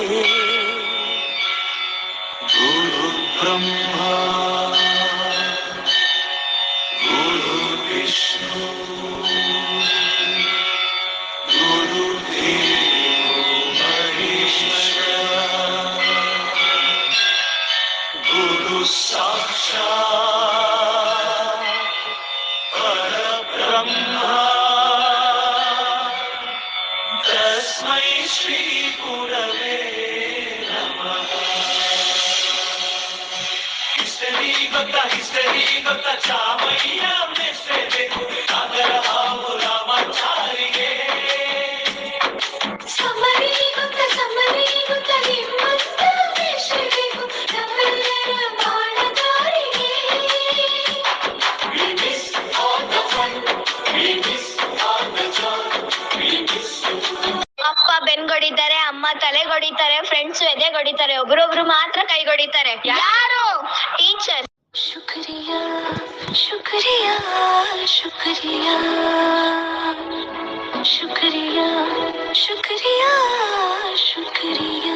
ಗುರು ಬ್ರಹ್ಮ ಗುರು ವಿಷ್ಣು ಗುರು ಮಹೇಶ್ವರ ಗುರು ಸಾಕ್ಷಾತ್ ಪರಬ್ರಹ್ಮ ತಸ್ಮೈ ಶ್ರೀ ಗುರವೇ ನಮಃ. ಹಿಸ್ಟರಿ ಗೊತ್ತಾ ಚಾಮಯ್ಯ ಮೆಷ್ಟೇ ಬೇಕು ನಾಗರ ಹಾವು ರಾಮಾಚಾರಿಗೆ. ಸಮರಿ ಗೊತ್ತಾ ನಿಮ್ಮಂತ ಮೆಷ್ಟೇ ಬೇಕು ನಮ್ಮೆಲ್ಲರ ಬಾಳಗಾರಿಗೆ. We miss all the fun, we miss all the joy, we miss you. ಅಪ್ಪ ಬೆನ್ಗೊಡಿತಾರೆ, ಅಮ್ಮ ತಲೆಗೊಡಿತಾರೆ, ಫ್ರೆಂಡ್ಸ್ ಎದೆಗೊಡಿತಾರೆ, ಒಬ್ರೊಬ್ರು ಮಾತ್ರ ಕೈಗೊಡಿತಾರೆ. ಯಾರು? ಟೀಚರ್. ಶುಕ್ರಿಯಾ ಶುಕ್ರಿಯಾ ಶುಕ್ರಿಯಾ ಶುಕ್ರಿಯಾ ಶುಕ್ರಿಯಾ ಶುಕ್ರಿಯಾ.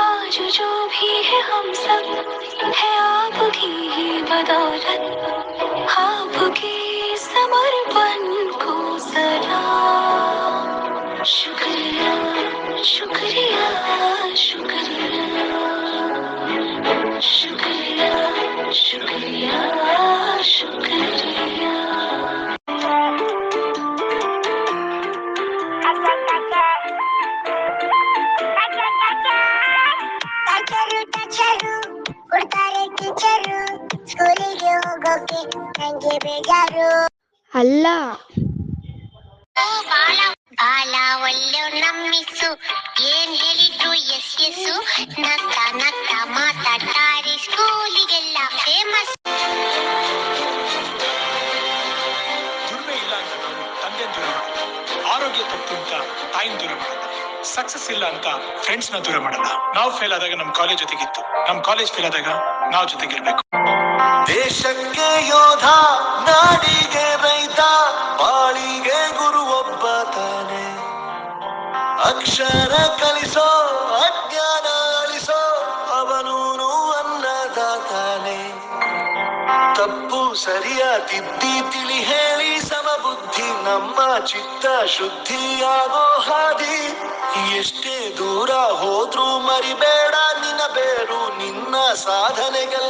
आज जो भी है हम सब है आपकी ही बदौलत, आपके समर्पण को सलाम. शुक्रिया शुक्रिया शुक्रिया शुक्रिया शुक्रिया शुक्रिया. ಕೊಡ್ತಾರೆ ಟೀಚರು, ಸ್ಕೂಲಿಗೆ ಹೋಗೋಕೆ ನಂಗೆ ಬೇಜಾರು. ಅಲ್ಲ ಬಾಲ ಒಳ್ಳೆ ನಮ್ಮಿಸು, ಏನ್ ಹೇಳಿದ್ರು ಎಸ್ ಎಸ್ಸು, ನಗ್ತಾ ನಗ್ತಾ ಮಾತಾಡ್ತಾರೆ, ಸ್ಕೂಲಿಗೆಲ್ಲ ಫೇಮಸ್. ದುಡಿಮೆ ಇಲ್ಲ ಅಂತ ನಾವು ತಂದೆ ದೂರ ಮಾಡಲ್ಲ, ಆರೋಗ್ಯ ತಪ್ಪು ಅಂತ ತಾಯಿನ ದೂರ ಮಾಡಲ್ಲ, ಸಕ್ಸಸ್ ಇಲ್ಲ ಅಂತ ಫ್ರೆಂಡ್ಸ್ ನ ದೂರ ಮಾಡಲ್ಲ. ನಾವು ಫೇಲ್ ಆದಾಗ ನಮ್ ಕಾಲೇಜ್ ಜೊತೆಗಿತ್ತು, ನಮ್ ಕಾಲೇಜ್ ಫೇಲ್ ಆದಾಗ ನಾವು ಜೊತೆಗಿರ್ಬೇಕು. ದೇಶಕ್ಕೆ ಯೋಧ, ನಾಡಿಗೆ ರೈತ, ಬಾಳಿಗೆ ಗುರು ಒಬ್ಬ ತಾನೆ. ಅಕ್ಷರ ಕಲಿಸೋ, ಅಜ್ಞಾನ ಅಳಿಸೋ, ಅವನೂನು ಅನ್ನದಾತಾನೆ. ತಪ್ಪು ಸರಿಯ ತಿದ್ದಿ ತಿಳಿ ಹೇಳಿ ಸಮಬುದ್ಧಿ, ನಮ್ಮ ಚಿತ್ತ ಶುದ್ಧಿಯಾಗೋ ಹಾದಿ. ಎಷ್ಟೇ ದೂರ ಹೋದ್ರೂ ಮರಿಬೇಡ ನಿನ್ನ ಬೇರು, ನಿನ್ನ ಸಾಧನೆಗೆಲ್ಲ